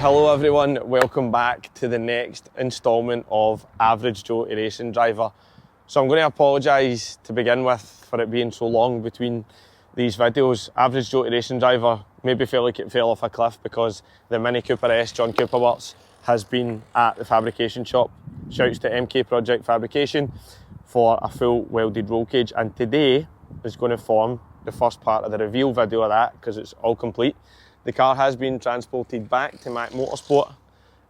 Hello everyone, welcome back to the next instalment of Average Joe to Racing Driver. So I'm going to apologise to begin with for it being so long between these videos. Average Joe to Racing Driver maybe felt like it fell off a cliff because the Mini Cooper S, John Cooper Works, has been at the fabrication shop. Shouts to MK Project Fabrication for a full welded roll cage, and today is going to form the first part of the reveal video of that because it's all complete. The car has been transported back to Mac Motorsport,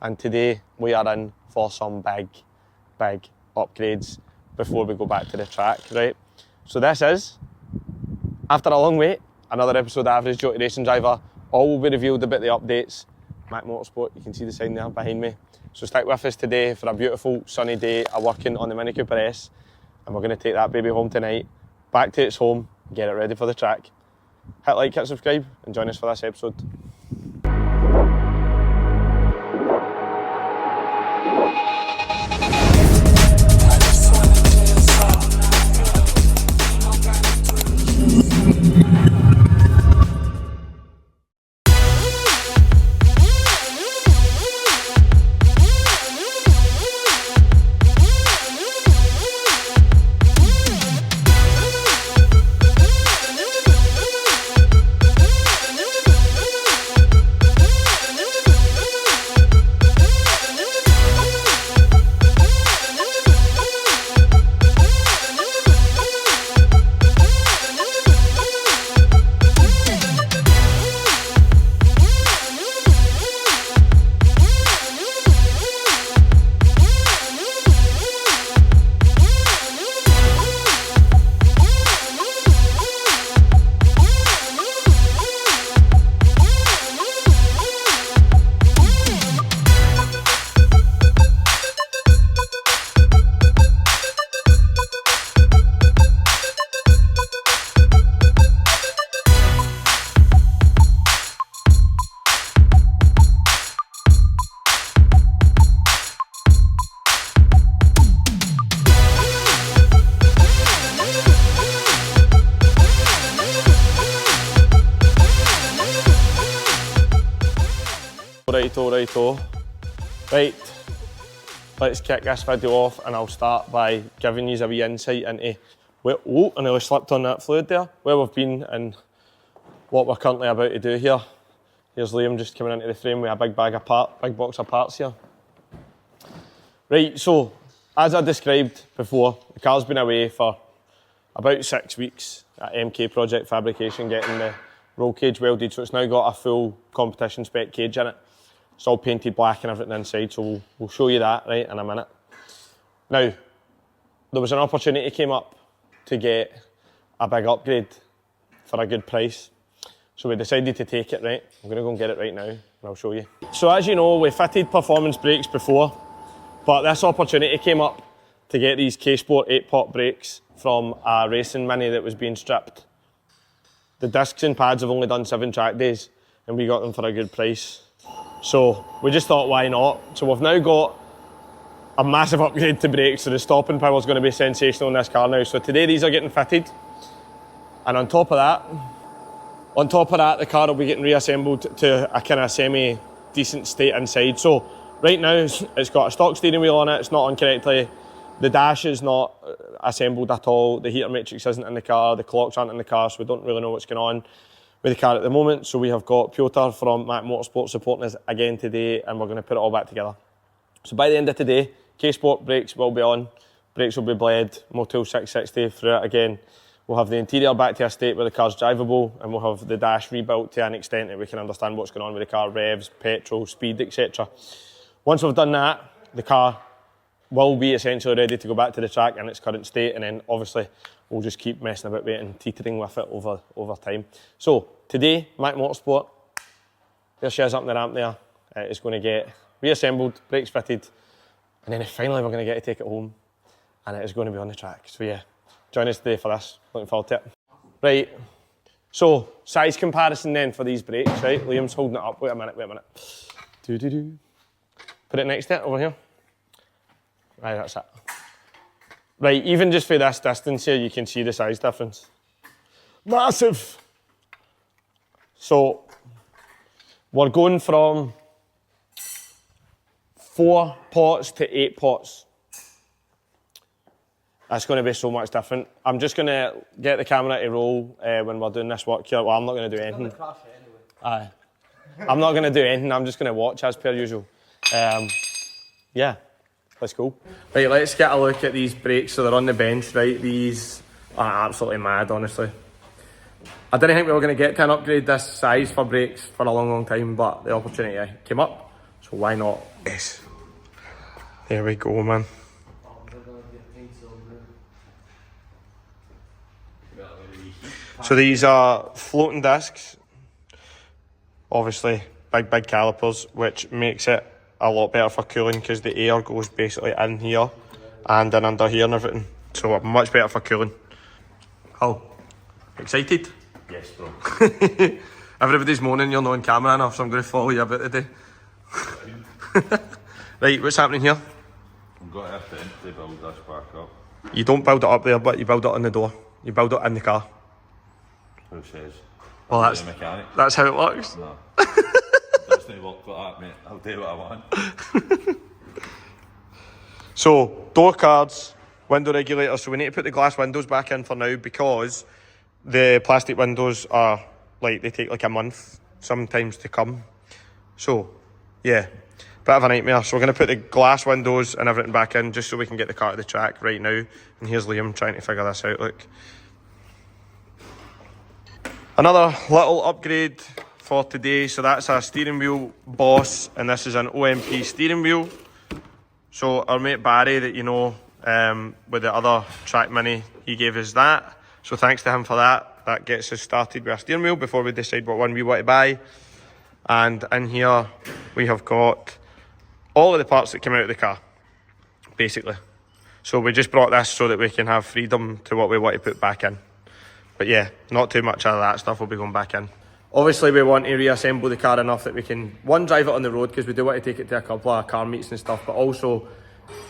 and today we are in for some big upgrades before we go back to the track, right? So this is, after a long wait, another episode of Average Joe to Racing Driver. All will be revealed about the updates. Mac Motorsport, you can see the sign there behind me. So stick with us today for a beautiful sunny day of working on the Mini Cooper S, and we're going to take that baby home tonight, back to its home, get it ready for the track. Hit like, hit subscribe, and join us for this episode. Righto. Right, let's kick this video off, and I'll start by giving you a wee insight into where, I nearly slipped on that fluid there, where we've been and what we're currently about to do here. Here's Liam just coming into the frame with a big box of parts here. Right, so as I described before, the car's been away for about 6 weeks at MK Project Fabrication getting the roll cage welded, so it's now got a full competition spec cage in it. It's all painted black and everything inside, so we'll show you that right in a minute. Now, there was an opportunity came up to get a big upgrade for a good price. So we decided to take it, right? I'm going to go and get it right now, and I'll show you. So as you know, we fitted performance brakes before, but this opportunity came up to get these K-Sport 8-pot brakes from a racing Mini that was being stripped. The discs and pads have only done 7 track days, and we got them for a good price. So we just thought, why not? So we've now got a massive upgrade to brakes, so the stopping power is going to be sensational in this car now. So today these are getting fitted, and on top of that, the car will be getting reassembled to a kind of semi-decent state inside. So right now it's got a stock steering wheel on it, it's not on correctly, the dash is not assembled at all, the heater matrix isn't in the car, the clocks aren't in the car, so we don't really know what's going on with the car at the moment. So we have got Piotr from Mac Motorsport supporting us again today, and we're going to put it all back together. So by the end of today, K-Sport brakes will be on, brakes will be bled, Motul 660 through it again. We'll have the interior back to a state where the car's drivable, and we'll have the dash rebuilt to an extent that we can understand what's going on with the car, revs, petrol, speed, etc. Once we've done that, the car will be essentially ready to go back to the track in its current state, and then obviously we'll just keep messing about with it and teetering with it over time. So today, Mac Motorsport, there she is up in the ramp there. It's going to get reassembled, brakes fitted, and then finally we're going to get to take it home, and it is going to be on the track. So yeah, join us today for this. Looking forward to it. Right, so size comparison then for these brakes, right? Liam's holding it up. Wait a minute. Put it next to it over here. Right, that's it. Right, even just for this distance here, you can see the size difference. Massive! So, we're going from 4 pots to 8 pots. That's going to be so much different. I'm just going to get the camera to roll when we're doing this work here. Well, I'm not going to do anything. Aye. I'm not going to do anything. I'm just going to watch as per usual. Yeah, let's go. Right, let's get a look at these brakes. So they're on the bench, right? These are absolutely mad, honestly. I didn't think we were going to get to an upgrade this size for brakes for a long, long time, but the opportunity came up, so why not? Yes. There we go, man. So these are floating discs, obviously big calipers, which makes it a lot better for cooling because the air goes basically in here and in under here and everything. So much better for cooling. Oh, excited? Yes, bro. Everybody's moaning you're not on camera enough, so I'm going to follow you a bit today. Right, what's happening here? I'm going to have to empty build this back up. You don't build it up there, but you build it on the door. You build it in the car. Who says? Well, that's how it works. No. It doesn't work like that, mate. I'll do what I want. So, door cards, window regulators. So we need to put the glass windows back in for now because the plastic windows are like, they take like a month sometimes to come. So, yeah, bit of a nightmare. So we're going to put the glass windows and everything back in just so we can get the car to the track right now. And here's Liam trying to figure this out, look. Another little upgrade for today. So that's a steering wheel Boss, and this is an OMP steering wheel. So our mate Barry that you know with the other Track Mini, he gave us that. So thanks to him for that. That gets us started with our steering wheel before we decide what one we want to buy. And in here we have got all of the parts that came out of the car, basically. So we just brought this so that we can have freedom to what we want to put back in. But yeah, not too much of that stuff will be going back in. Obviously we want to reassemble the car enough that we can, one, drive it on the road because we do want to take it to a couple of car meets and stuff, but also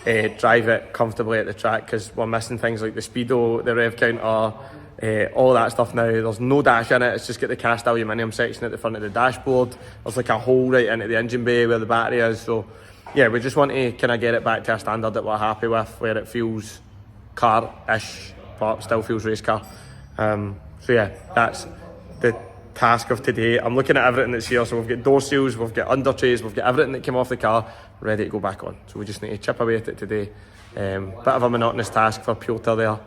drive it comfortably at the track because we're missing things like the speedo, the rev counter, all that stuff now. There's no dash in it, it's just got the cast aluminium section at the front of the dashboard. There's like a hole right into the engine bay where the battery is. So yeah, we just want to kind of get it back to a standard that we're happy with, where it feels car-ish, but still feels race car. So yeah, that's the task of today. I'm looking at everything that's here. So we've got door seals, we've got under trays, we've got everything that came off the car ready to go back on. So we just need to chip away at it today. Bit of a monotonous task for Piotr there,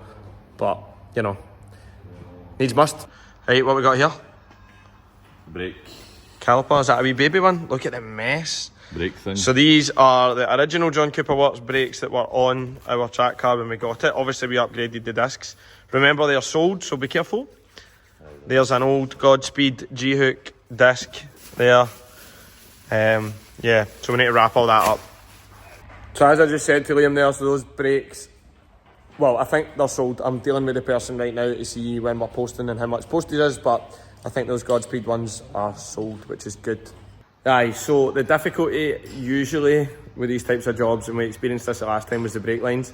but you know, needs must. Right, what we got here? Brake. Caliper, is that a wee baby one? Look at the mess. Brake thing. So these are the original John Cooper Works brakes that were on our track car when we got it. Obviously we upgraded the discs. Remember, they're sold, so be careful. There's an old Godspeed G-hook disc there. Yeah, so we need to wrap all that up. So as I just said to Liam there, so those brakes, well, I think they're sold. I'm dealing with the person right now to see when we're posting and how much postage is, but I think those Godspeed ones are sold, which is good. Aye, so the difficulty usually with these types of jobs, and we experienced this the last time, was the brake lines.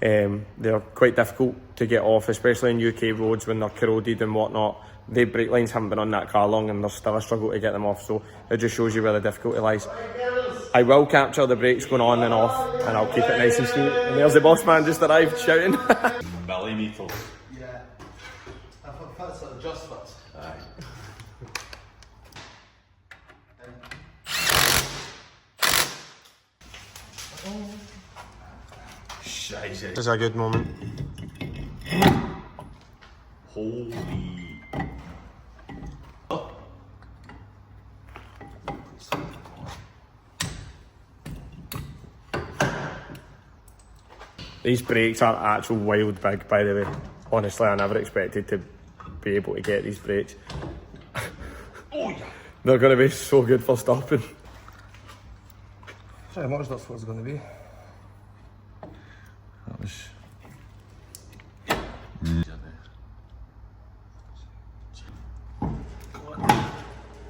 They're quite difficult to get off, especially in UK roads when they're corroded and whatnot. The brake lines haven't been on that car long and there's still a struggle to get them off, so it just shows you where the difficulty lies. I will capture the brakes going on and off and I'll keep it nice and sweet. And there's the boss man just arrived shouting. Millimeters. Yeah. I thought that's adjustments. Aye. Scheiße. This is a good moment. Holy. These brakes are actual wild big, by the way. Honestly, I never expected to be able to get these brakes. Oh yeah. They're going to be so good for stopping. Sorry, how much that was going to be? That was...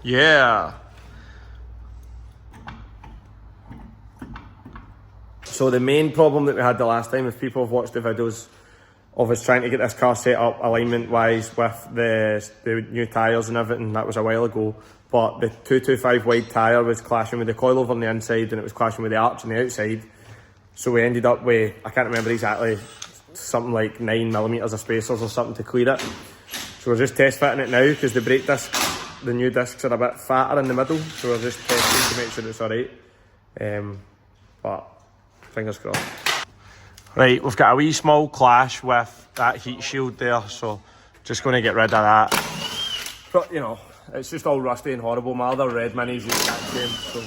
Yeah. So the main problem that we had the last time, if people have watched the videos, of us trying to get this car set up alignment-wise with the new tyres and everything. That was a while ago. But the 225 wide tyre was clashing with the coilover on the inside, and it was clashing with the arch on the outside. So we ended up with, I can't remember exactly, something like 9mm of spacers or something to clear it. So we're just test fitting it now because the brake discs, the new discs are a bit fatter in the middle. So we're just testing to make sure it's alright. But fingers crossed. Right, we've got a wee small clash with that heat shield there, so just going to get rid of that. But, you know, it's just all rusty and horrible. My other red minis, the exact same, so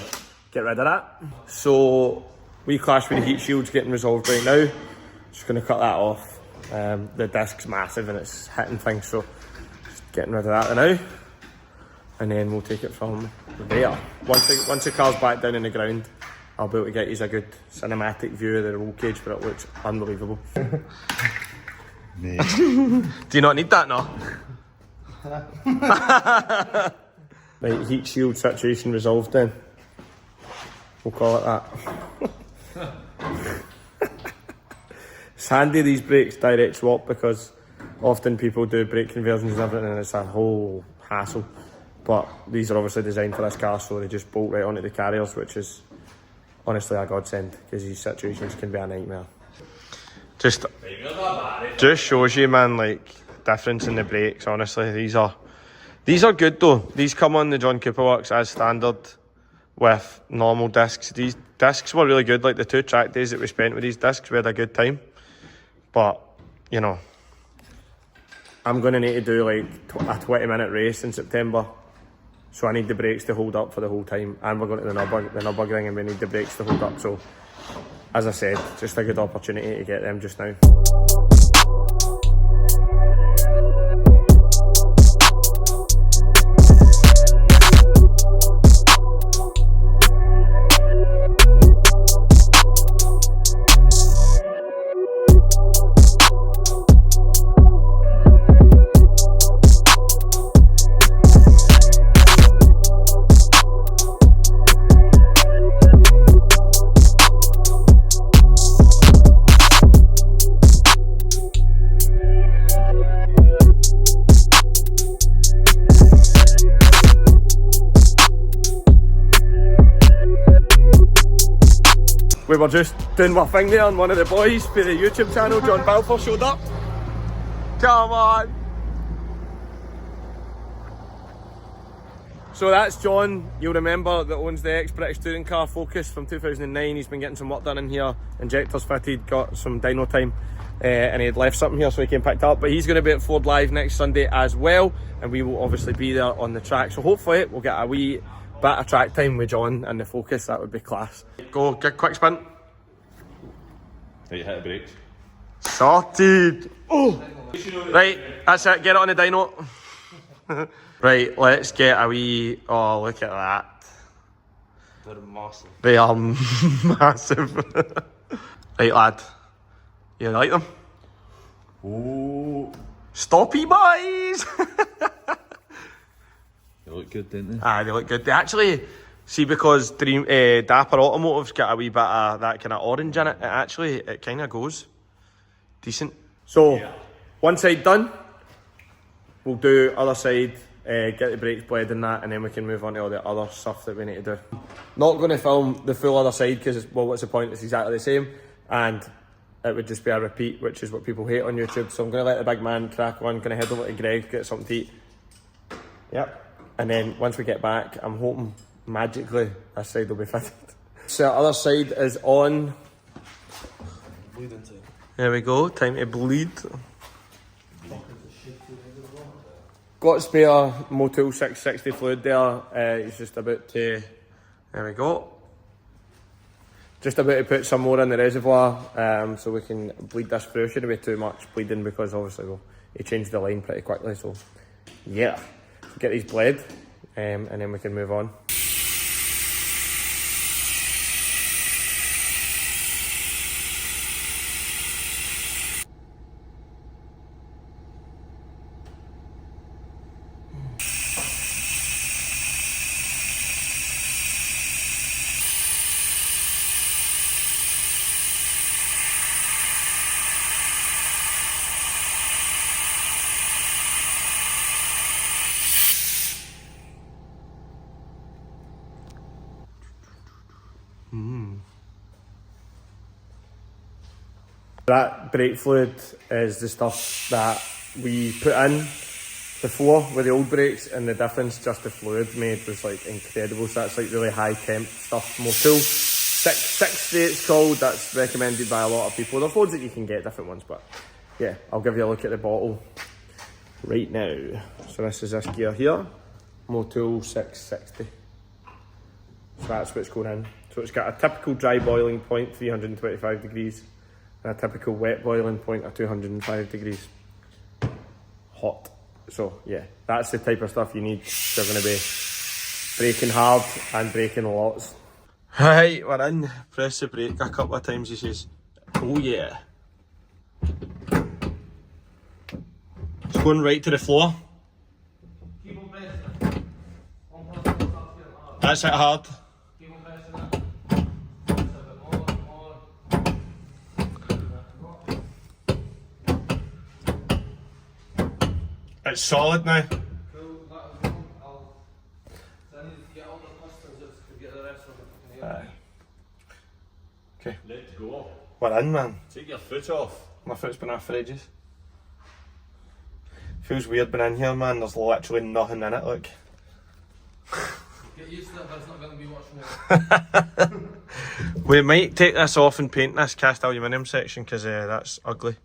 get rid of that. So, we clash with the heat shield's getting resolved right now. Just going to cut that off. The disc's massive and it's hitting things, so just getting rid of that now. And then we'll take it from there. Once the car's back down in the ground, I'll be able to get you a good cinematic view of the roll cage, but it looks unbelievable. Do you not need that now? Right, heat shield situation resolved then. We'll call it that. It's handy these brakes direct swap because often people do brake conversions and everything and it's a whole hassle. But these are obviously designed for this car, so they just bolt right onto the carriers, which is honestly a godsend because these situations can be a nightmare. Just shows you, man, like difference in the brakes. Honestly, these are good though. These come on the John Cooper works as standard with normal discs. These discs were really good. Like the 2 track days that we spent with these discs, we had a good time. But you know, I'm gonna need to do like a 20-minute race in September. So I need the brakes to hold up for the whole time, and we're going to the Nürburgring and we need the brakes to hold up. So, as I said, just a good opportunity to get them just now. We were just doing my thing there and one of the boys for the YouTube channel, John Balfour, showed up. Come on! So that's John, you'll remember, that owns the ex-British touring car Focus from 2009. He's been getting some work done in here, injectors fitted, got some dyno time, and he had left something here so he came picked up. But he's going to be at Ford Live next Sunday as well, and we will obviously be there on the track. So hopefully we'll get a wee bit of track time with John and the Focus. That would be class. Go, get quick spin. Right, you hit the brakes. Sorted. Oh. Right, that's it, get it on the dyno. Right, let's get a wee, oh look at that. They're massive. They are massive. Right lad, you like them? Oh. Stoppy boys! They look good, don't they? Ah, they look good. They actually, see, because Dapper Automotive's got a wee bit of that kind of orange in it, it kind of goes decent. So, one side done, we'll do other side, get the brakes bled and that, and then we can move on to all the other stuff that we need to do. Not going to film the full other side because, well, what's the point? It's exactly the same, and it would just be a repeat, which is what people hate on YouTube. So I'm going to let the big man crack on, going to head over to Greg, get something to eat. Yep. And then once we get back, I'm hoping magically this side will be fitted. So the other side is on. Bleeding time. There we go, time to bleed. Got spare Motul 660 fluid there. It's just about to, there we go. Just about to put some more in the reservoir so we can bleed this through. Shouldn't be too much bleeding because obviously he changed the line pretty quickly. So yeah, get these bled and then we can move on. That brake fluid is the stuff that we put in before with the old brakes, and the difference just the fluid made was like incredible. So that's like really high temp stuff. Motul 660 it's called. That's recommended by a lot of people. There's loads that you can get, different ones, but yeah, I'll give you a look at the bottle right now. So this is this gear here, Motul 660. So that's what's going in. So it's got a typical dry boiling point, 325 degrees, and a typical wet boiling point of 205 degrees. Hot. So yeah, that's the type of stuff you need if you're going to be braking hard and braking lots. Right, we're in. Press the brake a couple of times, he says. Oh yeah. It's going right to the floor. Keep on pressing. That's it hard. Keep on pressing it. Just a bit more. It's solid now. Cool, that was all. So I need to get all the pistons just to get the rest of it in the air. Okay. Let go. We're in, man. Take your foot off. My foot's been off for ages. Feels weird being in here, man. There's literally nothing in it, look. Get used to it, but it's not going to be much more. We might take this off and paint this cast aluminium section because that's ugly.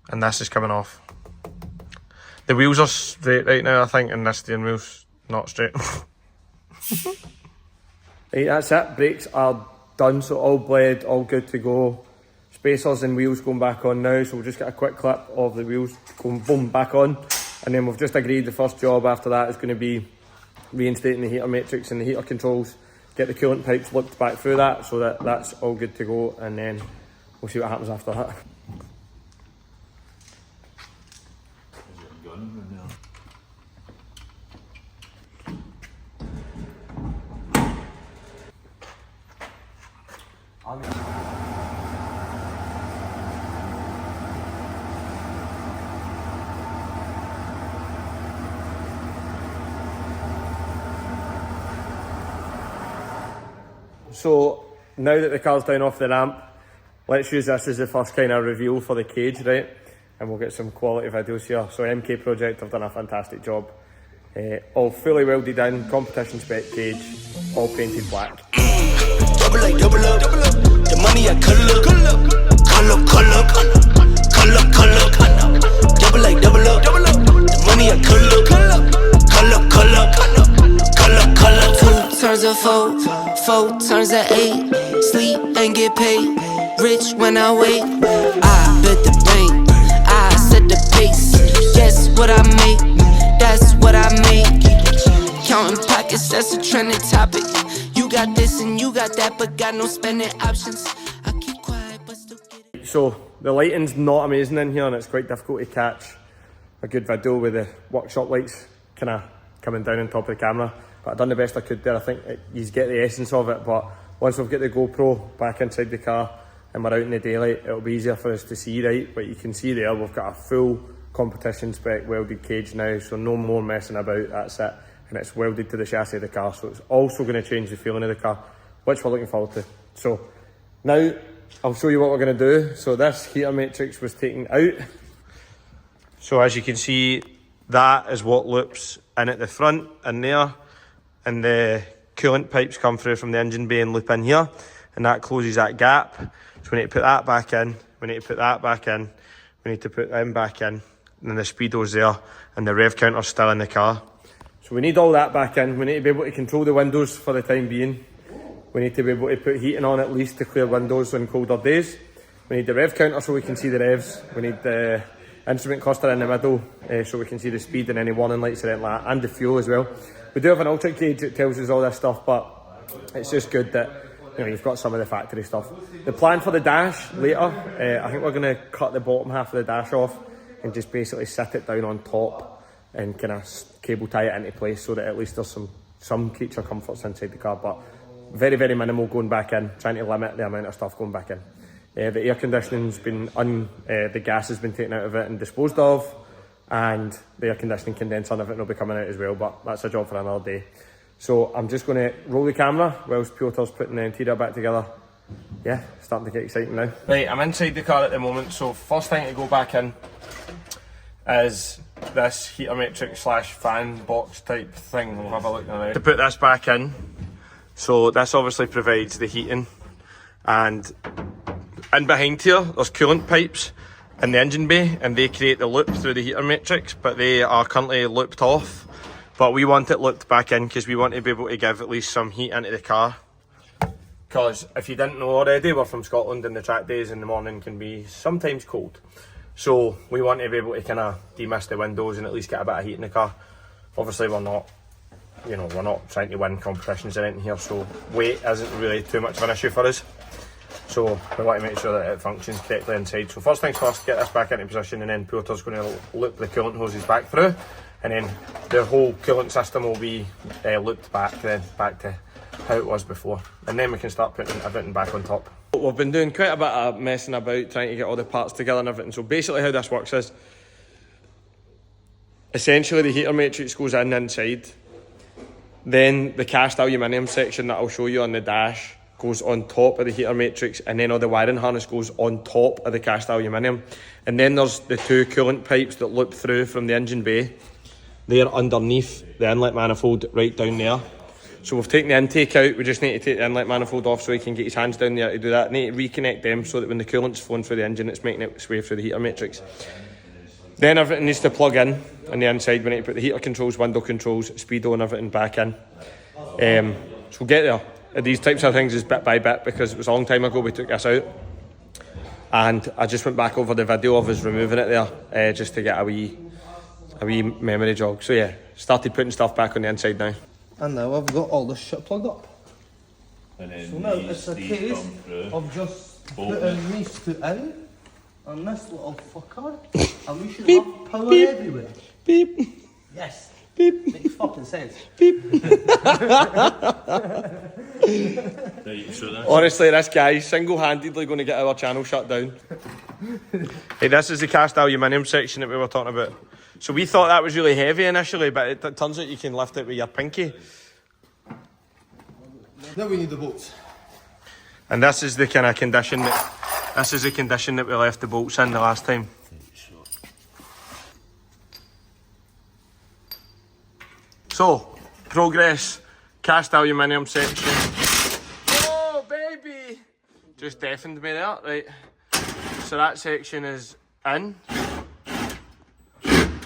And this is coming off. The wheels are straight right now, I think, and this steering wheel's not straight. Right, that's it. Brakes are done, so all bled, all good to go. Spacers and wheels going back on now, so we'll just get a quick clip of the wheels going boom back on, and then we've just agreed the first job after that is going to be reinstating the heater matrix and the heater controls, get the coolant pipes looped back through that so that that's all good to go, and then we'll see what happens after that. There's your gun in there. So now that the car's down off the ramp, let's use this as the first kind of reveal for the cage, right? And we'll get some quality videos here. So MK Project have done a fantastic job. All fully welded in, competition spec cage, all painted black. Double up, double up, double up. The money I color, color, color, color, color, color, color. Double up, double up, double up. The money I color, color, color, color, color, color. 2 turns of 4, 4 turns of 8. Sleep and get paid. Rich when I wait. I bet the bank. I set the pace. Guess what I make? That's what I make. Counting pockets, that's a trending topic. You got this and you got that, but got no spending options. I keep quiet, but still get it. So the lighting's not amazing in here, and it's quite difficult to catch a good video with the workshop lights kind of coming down on top of the camera. But I've done the best I could there. I think you get the essence of it, but once we've got the GoPro back inside the car and we're out in the daylight, it'll be easier for us to see, right? But you can see there, we've got a full competition spec welded cage now, so no more messing about, that's it. And it's welded to the chassis of the car, so it's also going to change the feeling of the car, which we're looking forward to. So now I'll show you what we're going to do. So this heater matrix was taken out. So as you can see, that is what loops in at the front and there, and the coolant pipes come through from the engine bay and loop in here, and that closes that gap. So we need to put that back in, we need to put that back in, we need to put them back in, and then the speedo's there, and the rev counter's still in the car. So we need all that back in. We need to be able to control the windows for the time being. We need to be able to put heating on at least to clear windows on colder days. We need the rev counter so we can see the revs. We need the instrument cluster in the middle so we can see the speed and any warning lights or anything like that, and the fuel as well. We do have an ultra gauge that tells us all this stuff, but it's just good that you've got some of the factory stuff. The plan for the dash later, I think we're going to cut the bottom half of the dash off and just basically sit it down on top and kind of cable tie it into place so that at least there's some creature comforts inside the car, but very, very minimal going back in, trying to limit the amount of stuff going back in. The air conditioning's been the gas has been taken out of it and disposed of, and the air conditioning condenser of it will be coming out as well, but that's a job for another day. So I'm just going to roll the camera whilst Piotr's putting the interior back together. Yeah, starting to get exciting now. Right, I'm inside the car at the moment, so first thing to go back in is this heater matrix / fan box type thing. We'll have a look now. To put this back in, so this obviously provides the heating, and in behind here there's coolant pipes in the engine bay, and they create the loop through the heater matrix, but they are currently looped off. But we want it looped back in because we want to be able to give at least some heat into the car. Because if you didn't know already, we're from Scotland and the track days in the morning can be sometimes cold. So we want to be able to kind of demist the windows and at least get a bit of heat in the car. Obviously we're not, you know, we're not trying to win competitions or anything here, so weight isn't really too much of an issue for us. So we want to make sure that it functions correctly inside. So first things first, get this back into position, and then Piotr's going to loop the coolant hoses back through, and then the whole coolant system will be looped back then, back to how it was before. And then we can start putting everything back on top. We've been doing quite a bit of messing about trying to get all the parts together and everything. So basically how this works is, essentially the heater matrix goes in inside, then the cast aluminium section that I'll show you on the dash goes on top of the heater matrix, and then all the wiring harness goes on top of the cast aluminium. And then there's the two coolant pipes that loop through from the engine bay. They're underneath the inlet manifold right down there. So we've taken the intake out, we just need to take the inlet manifold off so he can get his hands down there to do that. Need to reconnect them so that when the coolant's flowing through the engine, it's making its way through the heater matrix. Then everything needs to plug in on the inside. We need to put the heater controls, window controls, speedo and everything back in. So we'll get there. These types of things is bit by bit, because it was a long time ago we took this out. And I just went back over the video of us removing it there, just to get a wee memory jog. So yeah, started putting stuff back on the inside now. And now I've got all this shit plugged up. And then So now it's a case of just putting these two in and this little fucker, and we should Beep, have power beep, everywhere. Beep. Yes. Beep. Makes fucking sense. Honestly, this guy's single-handedly going to get our channel shut down. Hey, this is the cast aluminium section that we were talking about. So we thought that was really heavy initially, but it turns out you can lift it with your pinky. Now we need the bolts. And this is the kind of condition that we left the bolts in the last time. So, progress, cast aluminium section. Oh, baby! Just deafened me there, right. So that section is in,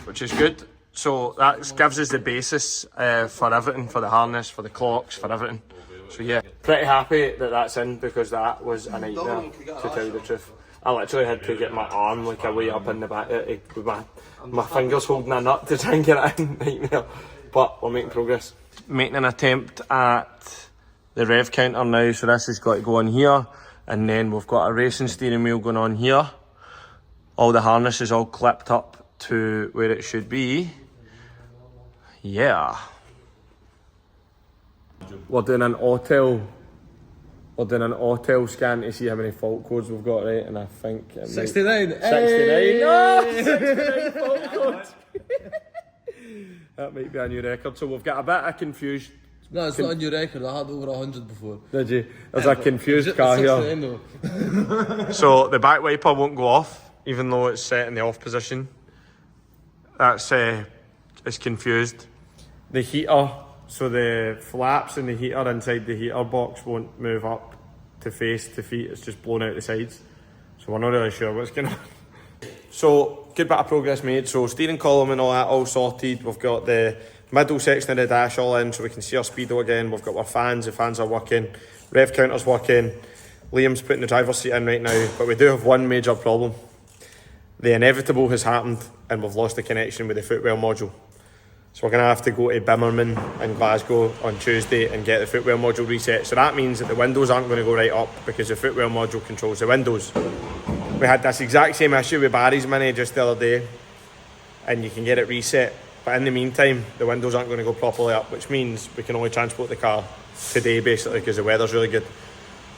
which is good. So that gives us the basis for everything, for the harness, for the clocks, for everything. So yeah, pretty happy that that's in, because that was a nightmare, to tell you the truth. I literally had to get my arm like way up in the back, with my fingers holding a nut to try and get it in. Nightmare. But we're making progress. Making an attempt at the rev counter now, so this has got to go on here, and then we've got a racing steering wheel going on here. All the harness is all clipped up to where it should be. Yeah. We're doing an Autel scan to see how many fault codes we've got, right? And I think 69. 69. No! 69 fault codes. That might be a new record. So we've got a bit of confused. No, it's not a new record. I had over 100 before. Did you? There's a confused car here. So the back wiper won't go off, even though it's set in the off position. That's it's confused. The heater, so the flaps in the heater inside the heater box won't move up to face to feet. It's just blown out the sides. So we're not really sure what's going on. So, good bit of progress made. So, steering column and all that all sorted. We've got the middle section of the dash all in so we can see our speedo again. We've got our fans, the fans are working. Rev counter's working. Liam's putting the driver's seat in right now. But we do have one major problem. The inevitable has happened and we've lost the connection with the footwell module. So we're going to have to go to Bimmerman in Glasgow on Tuesday and get the footwell module reset. So that means that the windows aren't going to go right up because the footwell module controls the windows. We had this exact same issue with Barry's Mini just the other day, and you can get it reset. But in the meantime, the windows aren't going to go properly up, which means we can only transport the car today basically because the weather's really good.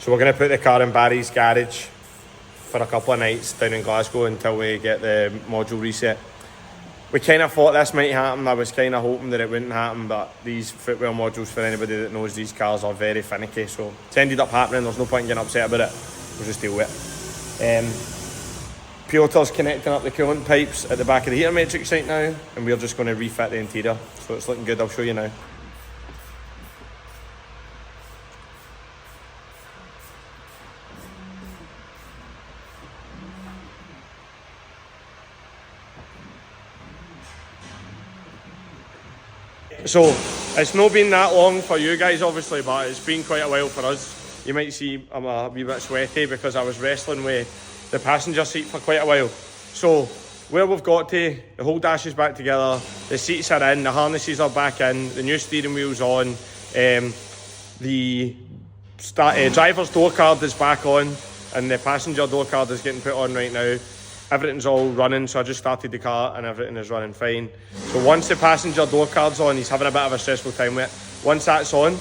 So we're going to put the car in Barry's garage for a couple of nights down in Glasgow until we get the module reset. we kind of thought this might happen. I was kind of hoping that it wouldn't happen, but these footwell modules, for anybody that knows these cars, are very finicky, so it's ended up happening. There's no point in getting upset about it. We'll just deal with it. Piotr's connecting up the coolant pipes at the back of the heater matrix right now, and we're just going to refit the interior, so it's looking good. I'll show you now. So it's not been that long for you guys obviously, but it's been quite a while for us. You might see I'm a wee bit sweaty because I was wrestling with the passenger seat for quite a while. So where we've got to, the whole dash is back together, the seats are in, the harnesses are back in, the new steering wheel's on, the driver's door card is back on, and the passenger door card is getting put on right now. Everything's all running, so I just started the car and everything is running fine. So once the passenger door card's on, he's having a bit of a stressful time with it. Once that's on,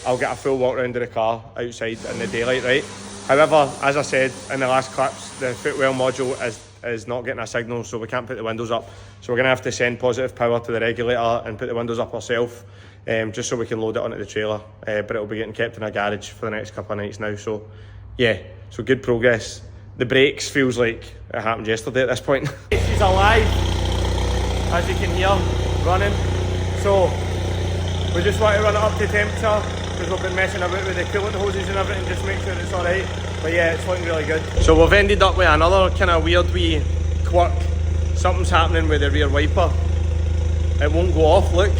I'll get a full walk around of the car outside in the daylight, right? However, as I said in the last clips, the footwell module is not getting a signal, so we can't put the windows up. So we're going to have to send positive power to the regulator and put the windows up ourselves, just so we can load it onto the trailer. But it'll be getting kept in a garage for the next couple of nights now. So yeah, so good progress. The brakes feels like it happened yesterday at this point. She's alive, as you can hear, running. So we just want to run it up to temperature because we've been messing about with the coolant hoses and everything, just make sure it's alright. But yeah, it's looking really good. So we've ended up with another kind of weird wee quirk. Something's happening with the rear wiper. It won't go off, look.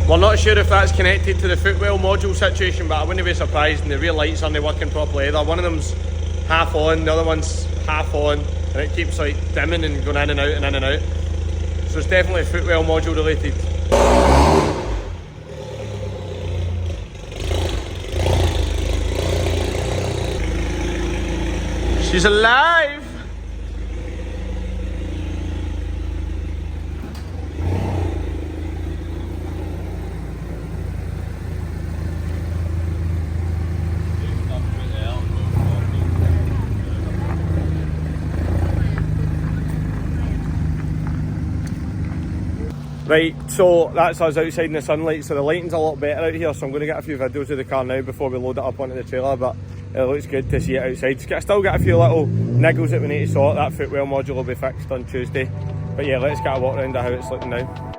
We're not sure if that's connected to the footwell module situation, but I wouldn't be surprised, and the rear lights aren't working properly either. One of them's half on, the other one's half on, and it keeps like dimming and going in and out and in and out. So it's definitely footwell module related. She's alive! Right, so that's us outside in the sunlight, so the lighting's a lot better out here, so I'm going to get a few videos of the car now before we load it up onto the trailer, but it looks good to see it outside. Still got a few little niggles that we need to sort. That footwell module will be fixed on Tuesday, but yeah, let's get a walk around of how it's looking now.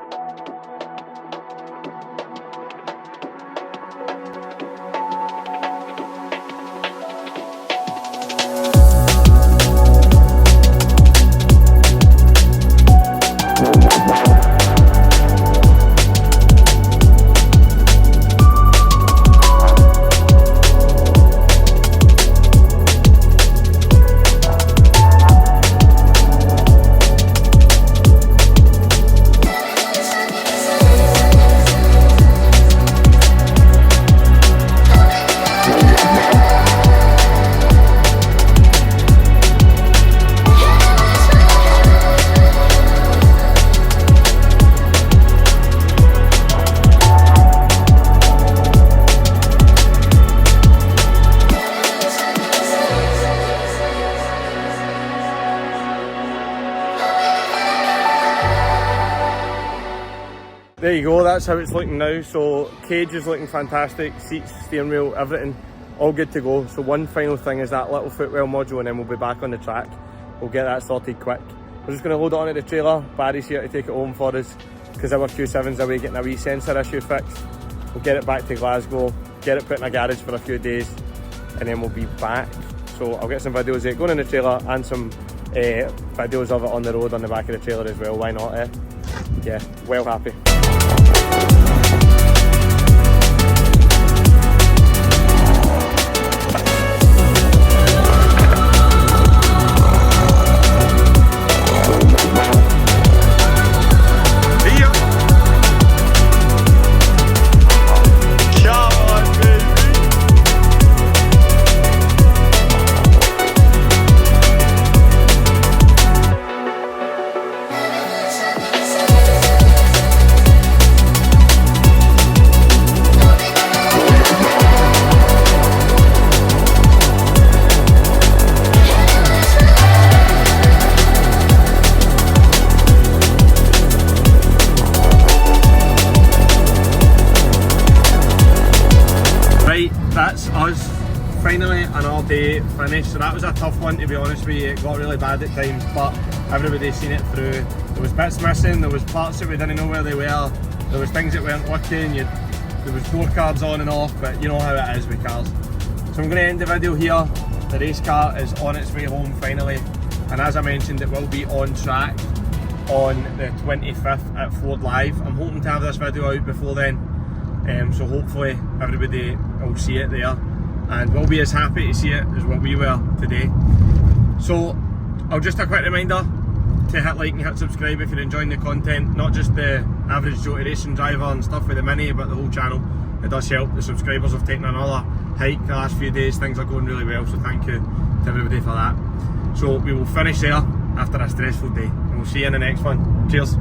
There you go, that's how it's looking now. So cage is looking fantastic, seats, steering wheel, everything, all good to go. So one final thing is that little footwell module, and then we'll be back on the track. We'll get that sorted quick. We're just going to load it onto the trailer. Barry's here to take it home for us because our Q7's away getting a wee sensor issue fixed. We'll get it back to Glasgow, get it put in a garage for a few days, and then we'll be back. So I'll get some videos of it going in the trailer and some videos of it on the road on the back of the trailer as well. Why not, eh? Yeah, well happy. that's us. Finally another day finished. So that was a tough one, to be honest with you. It got really bad at times, but everybody's seen it through. There was bits missing, there was parts that we didn't know where they were, there was things that weren't working, there was door cards on and off, but you know how it is with cars. So I'm going to end the video here. The race car is on its way home finally, and as I mentioned, it will be on track on the 25th at Ford Live. I'm hoping to have this video out before then, so hopefully everybody will see it there and will be as happy to see it as what we were today. So just a quick reminder to hit like and hit subscribe if you're enjoying the content, not just the average Joe racing driver and stuff with the Mini, but the whole channel. It does help. The subscribers have taken another hike the last few days. Things are going really well, so thank you to everybody for that. So we will finish there after a stressful day, and we'll see you in the next one. Cheers.